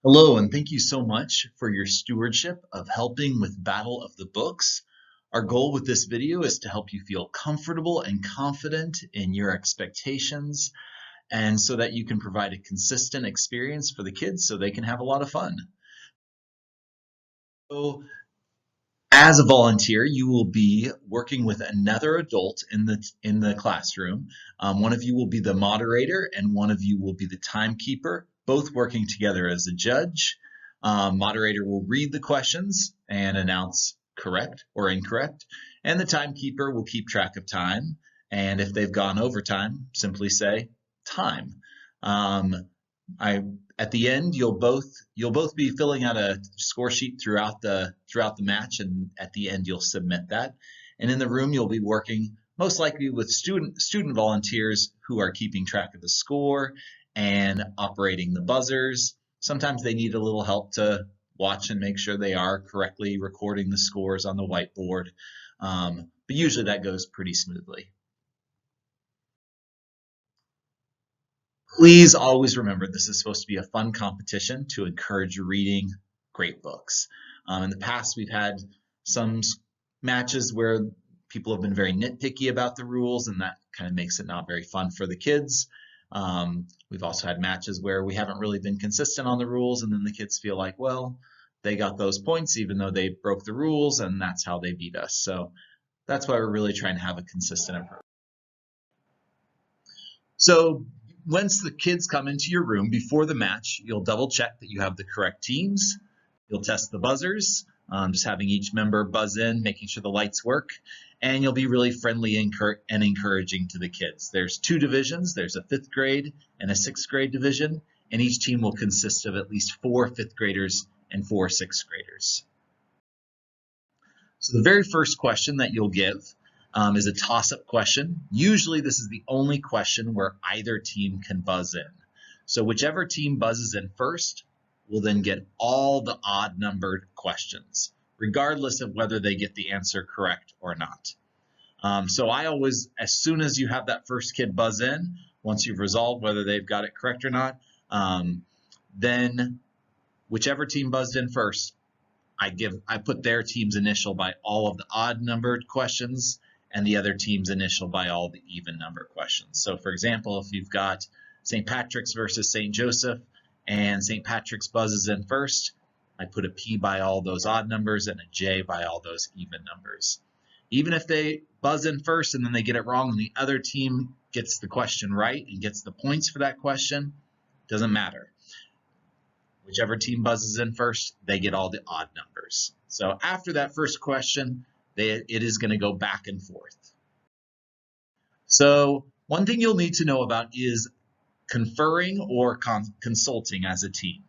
Hello, and thank you so much for your stewardship of helping with Battle of the Books. Our goal with this video is to help you feel comfortable and confident in your expectations, and so that you can provide a consistent experience for the kids so they can have a lot of fun. So, as a volunteer, you will be working with another adult in the classroom. One of you will be the moderator, and one of you will be the timekeeper, both working together as a judge. Moderator will read the questions and announce correct or incorrect, and the timekeeper will keep track of time. And if they've gone over time, simply say time. I At the end, you'll both be filling out a score sheet throughout the match, and at the end you'll submit that. And in the room, you'll be working most likely with student volunteers who are keeping track of the score and operating the buzzers. Sometimes they need a little help to watch and make sure they are correctly recording the scores on the whiteboard, but usually that goes pretty smoothly. Please always remember this is supposed to be a fun competition to encourage reading great books. In the past, we've had some matches where people have been very nitpicky about the rules, and that kind of makes it not very fun for the kids. We've also had matches where we haven't really been consistent on the rules, and then the kids feel like, well, they got those points even though they broke the rules, and that's how they beat us. So that's why we're really trying to have a consistent approach. So once the kids come into your room before the match, you'll double check that you have the correct teams. You'll test the buzzers, just having each member buzz in, making sure the lights work, and you'll be really friendly and encouraging to the kids. There's two divisions. There's a 5th grade and a 6th grade division, and each team will consist of at least 4 5th graders and 4 6th graders. So the very first question that you'll give is a toss-up question. Usually this is the only question where either team can buzz in. So whichever team buzzes in first will then get all the odd-numbered questions, regardless of whether they get the answer correct or not. So I always, as soon as you have that first kid buzz in, once you've resolved whether they've got it correct or not, then whichever team buzzed in first, I put their team's initial by all of the odd-numbered questions, and the other team's initial by all the even number questions. So for example, if you've got St. Patrick's versus St. Joseph and St. Patrick's buzzes in first, I put a P by all those odd numbers and a J by all those even numbers. Even if they buzz in first and then they get it wrong and the other team gets the question right and gets the points for that question, doesn't matter. Whichever team buzzes in first, they get all the odd numbers. So after that first question, it is going to go back and forth. So one thing you'll need to know about is conferring or consulting as a team.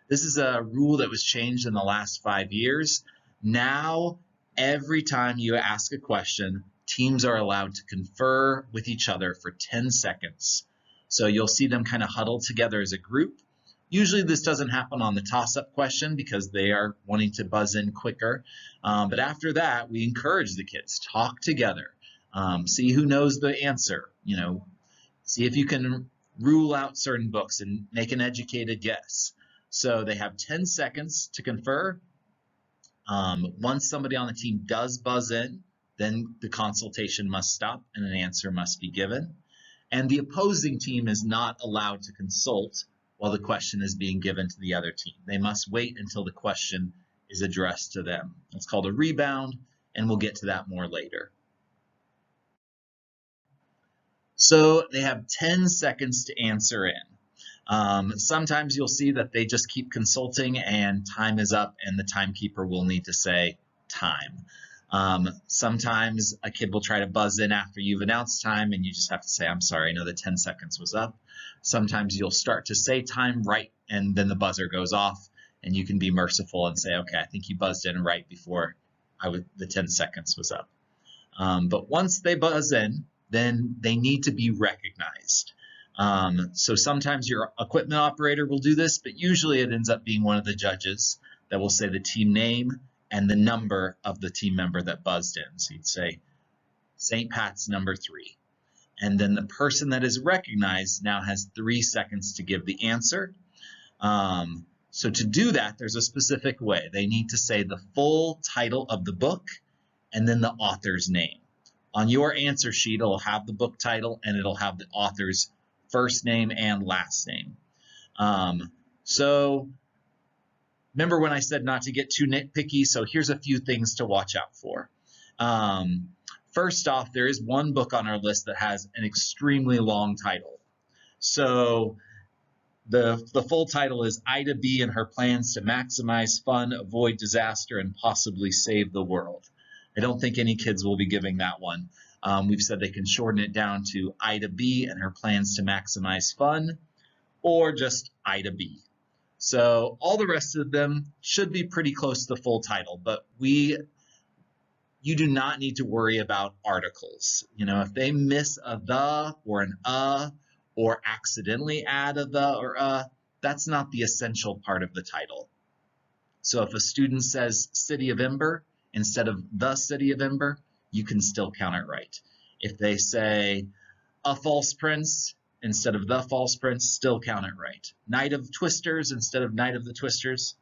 This is a rule that was changed in the last 5 years. Now, every time you ask a question, teams are allowed to confer with each other for 10 seconds. So you'll see them kind of huddle together as a group. Usually this doesn't happen on the toss-up question because they are wanting to buzz in quicker. But after that, we encourage the kids, talk together, see who knows the answer, see if you can rule out certain books and make an educated guess. So they have 10 seconds to confer. Once somebody on the team does buzz in, then the consultation must stop and an answer must be given. And the opposing team is not allowed to consult while the question is being given to the other team. They must wait until the question is addressed to them. It's called a rebound, and we'll get to that more later. So they have 10 seconds to answer in. Sometimes you'll see that they just keep consulting and time is up and the timekeeper will need to say time. Sometimes a kid will try to buzz in after you've announced time and you just have to say, I'm sorry, I know the 10 seconds was up. Sometimes you'll start to say time right and then the buzzer goes off and you can be merciful and say, okay, I think you buzzed in right before the 10 seconds was up. But once they buzz in, then they need to be recognized. So sometimes your equipment operator will do this, but usually it ends up being one of the judges that will say the team name and the number of the team member that buzzed in. So you'd say St. Pat's number 3. And then the person that is recognized now has 3 seconds to give the answer. So to do that, there's a specific way. They need to say the full title of the book and then the author's name. On your answer sheet, it'll have the book title and it'll have the author's first name and last name. So remember when I said not to get too nitpicky? So here's a few things to watch out for. First off, there is one book on our list that has an extremely long title. So the full title is Ida B and Her Plans to Maximize Fun, Avoid Disaster, and Possibly Save the World. I don't think any kids will be giving that one. We've said they can shorten it down to Ida B and Her Plans to Maximize Fun, or just Ida B. So all the rest of them should be pretty close to the full title, but you do not need to worry about articles. If they miss a the or an or accidentally add a the or that's not the essential part of the title. So if a student says City of Ember instead of the City of Ember, you can still count it right. If they say A False Prince instead of The False Prince, still count it right. Night of Twisters instead of Night of the Twisters,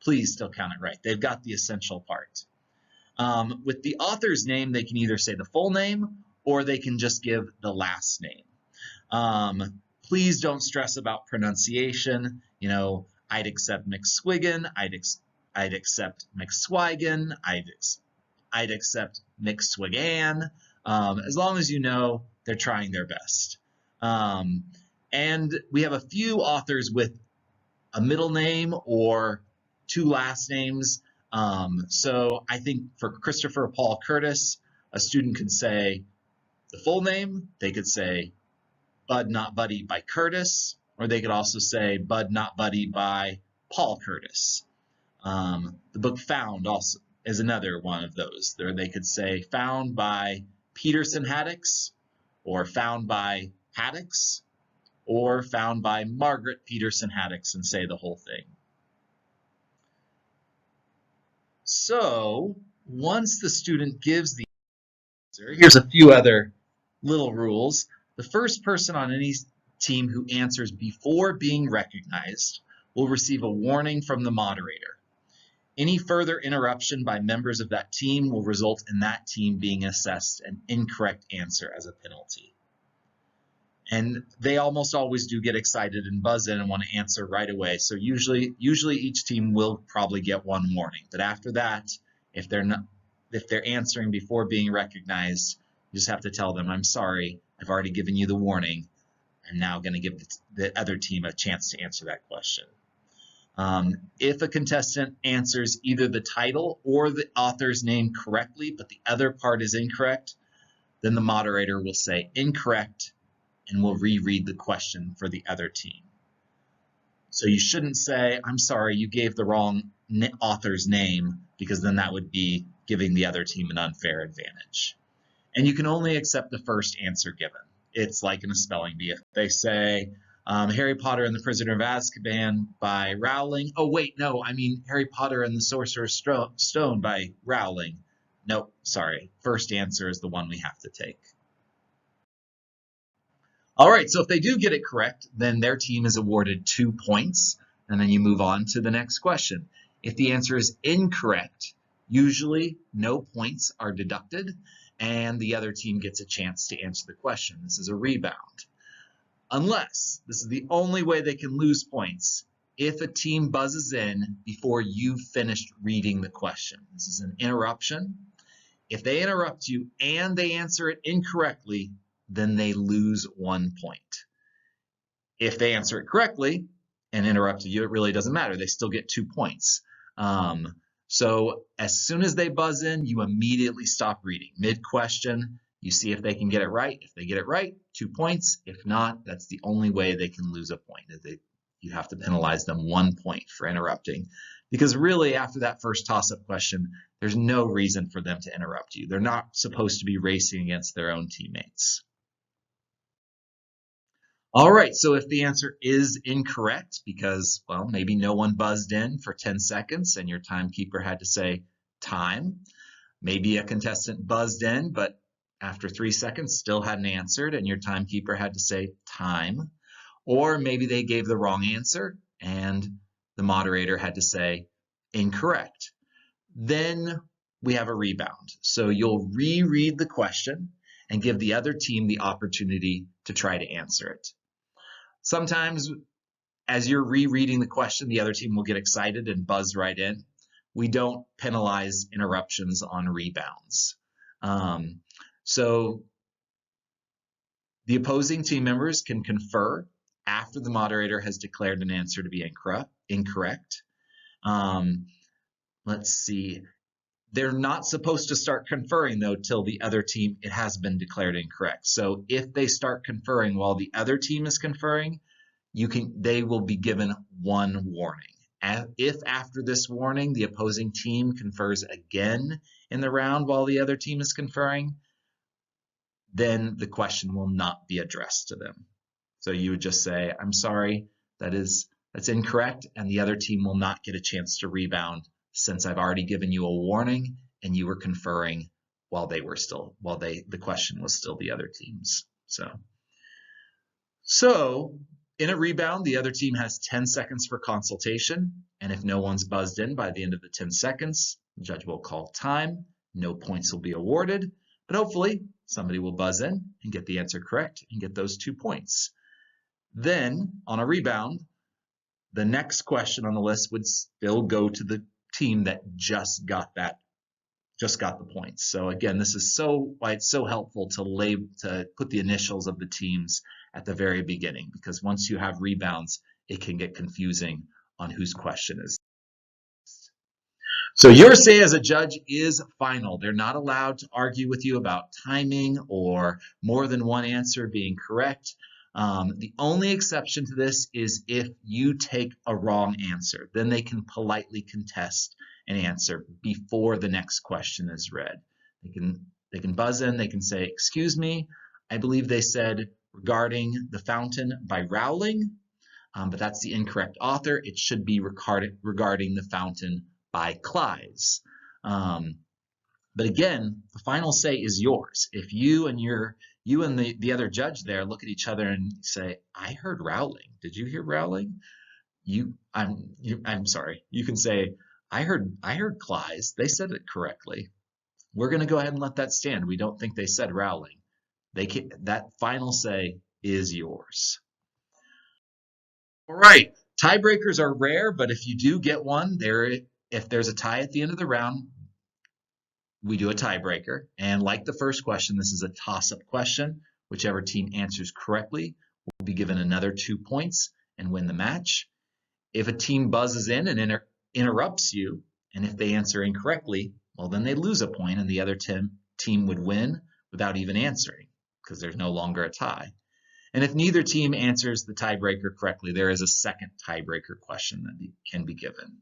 please still count it right. They've got the essential part. With the author's name, they can either say the full name or they can just give the last name. Please don't stress about pronunciation. I'd accept McSwiggan, I'd accept McSwigan, I'd accept McSwiggan, as long as you know they're trying their best. And we have a few authors with a middle name or two last names. So I think for Christopher Paul Curtis, a student could say the full name. They could say Bud Not Buddy by Curtis, or they could also say Bud Not Buddy by Paul Curtis. The book Found also is another one of those. They could say Found by Peterson Haddix, or Found by Haddix, or Found by Margaret Peterson Haddix, and say the whole thing. So once the student gives the answer, here's a few other little rules. The first person on any team who answers before being recognized will receive a warning from the moderator. Any further interruption by members of that team will result in that team being assessed an incorrect answer as a penalty. And they almost always do get excited and buzz in and want to answer right away. So usually each team will probably get one warning. But after that, if they're answering before being recognized, you just have to tell them, I'm sorry, I've already given you the warning. I'm now going to give the other team a chance to answer that question. If a contestant answers either the title or the author's name correctly, but the other part is incorrect, then the moderator will say incorrect and will reread the question for the other team. So you shouldn't say, I'm sorry, you gave the wrong author's name, because then that would be giving the other team an unfair advantage. And you can only accept the first answer given. It's like in a spelling bee. If they say Harry Potter and the Prisoner of Azkaban by Rowling. Oh, wait, no, I mean Harry Potter and the Sorcerer's Stone by Rowling. Nope, sorry. First answer is the one we have to take. All right, so if they do get it correct, then their team is awarded 2 points, and then you move on to the next question. If the answer is incorrect, usually no points are deducted, and the other team gets a chance to answer the question. This is a rebound. Unless, this is the only way they can lose points, if a team buzzes in before you've finished reading the question. This is an interruption. If they interrupt you and they answer it incorrectly, then they lose 1 point. If they answer it correctly and interrupted you, it really doesn't matter. They still get 2 points. So as soon as they buzz in, you immediately stop reading. Mid-question, you see if they can get it right. If they get it right, 2 points. If not, that's the only way they can lose a point. You have to penalize them 1 point for interrupting. Because really, after that first toss-up question, there's no reason for them to interrupt you. They're not supposed to be racing against their own teammates. All right, so if the answer is incorrect because, well, maybe no one buzzed in for 10 seconds and your timekeeper had to say time. Maybe a contestant buzzed in, but after 3 seconds still hadn't answered and your timekeeper had to say time. Or maybe they gave the wrong answer and the moderator had to say incorrect. Then we have a rebound. So you'll reread the question and give the other team the opportunity to try to answer it. Sometimes as you're rereading the question, the other team will get excited and buzz right in. We don't penalize interruptions on rebounds. So the opposing team members can confer after the moderator has declared an answer to be incorrect. Let's see. They're not supposed to start conferring though till the other team, it has been declared incorrect. So if they start conferring while the other team is conferring, they will be given one warning. If after this warning, the opposing team confers again in the round while the other team is conferring, then the question will not be addressed to them. So you would just say, I'm sorry, that's incorrect, and the other team will not get a chance to rebound since I've already given you a warning and you were conferring while the question was still the other team's. So in a rebound, the other team has 10 seconds for consultation, and if no one's buzzed in by the end of the 10 seconds, the judge will call time. No points will be awarded, but hopefully somebody will buzz in and get the answer correct and get those 2 points. Then on a rebound, the next question on the list would still go to the team that just got the points. So again, this is why it's so helpful to put the initials of the teams at the very beginning, because once you have rebounds, it can get confusing on whose question is. So your say as a judge is final. They're not allowed to argue with you about timing or more than one answer being correct. The only exception to this is if you take a wrong answer, then they can politely contest an answer before the next question is read. They can buzz in, they can say, excuse me, I believe they said regarding the fountain by Rowling, but that's the incorrect author. It should be regarding the fountain by Cleis. But again, the final say is yours. If you and the other judge there look at each other and say, I heard Rowling. Did you hear Rowling? I'm sorry. You can say, I heard Cleis. They said it correctly. We're going to go ahead and let that stand. We don't think they said Rowling. That final say is yours. All right. Tiebreakers are rare, but if you do get one, if there's a tie at the end of the round, we do a tiebreaker. And like the first question, this is a toss-up question. Whichever team answers correctly will be given another 2 points and win the match. If a team buzzes in and interrupts you, and if they answer incorrectly, well, then they lose a point and the other team would win without even answering because there's no longer a tie. And if neither team answers the tiebreaker correctly, there is a second tiebreaker question that can be given.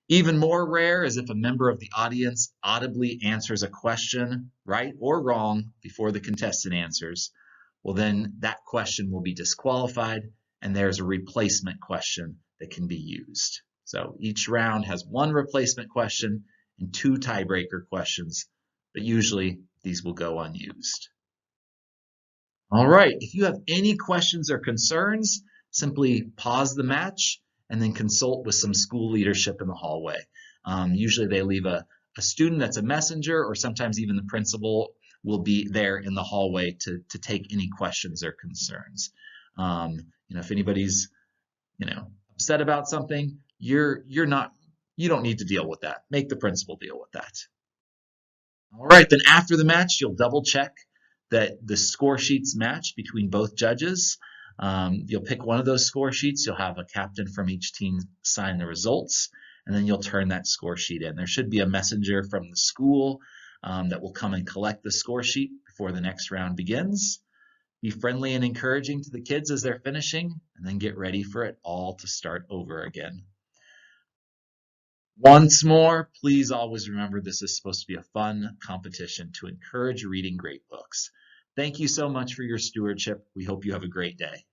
Even more rare is if a member of the audience audibly answers a question, right or wrong, before the contestant answers. Well, then that question will be disqualified, and there's a replacement question that can be used. So each round has one replacement question and 2 tiebreaker questions, but usually these will go unused. All right, if you have any questions or concerns, simply pause the match and then consult with some school leadership in the hallway. Usually they leave a student that's a messenger, or sometimes even the principal will be there in the hallway to take any questions or concerns. If anybody's upset about something, you don't need to deal with that. Make the principal deal with that. All right, then after the match, you'll double check that the score sheets match between both judges. You'll pick one of those score sheets. You'll have a captain from each team sign the results, and then you'll turn that score sheet in. There should be a messenger from the school that will come and collect the score sheet before the next round begins. Be friendly and encouraging to the kids as they're finishing, and then get ready for it all to start over again. Once more, please always remember this is supposed to be a fun competition to encourage reading great books. Thank you so much for your stewardship. We hope you have a great day.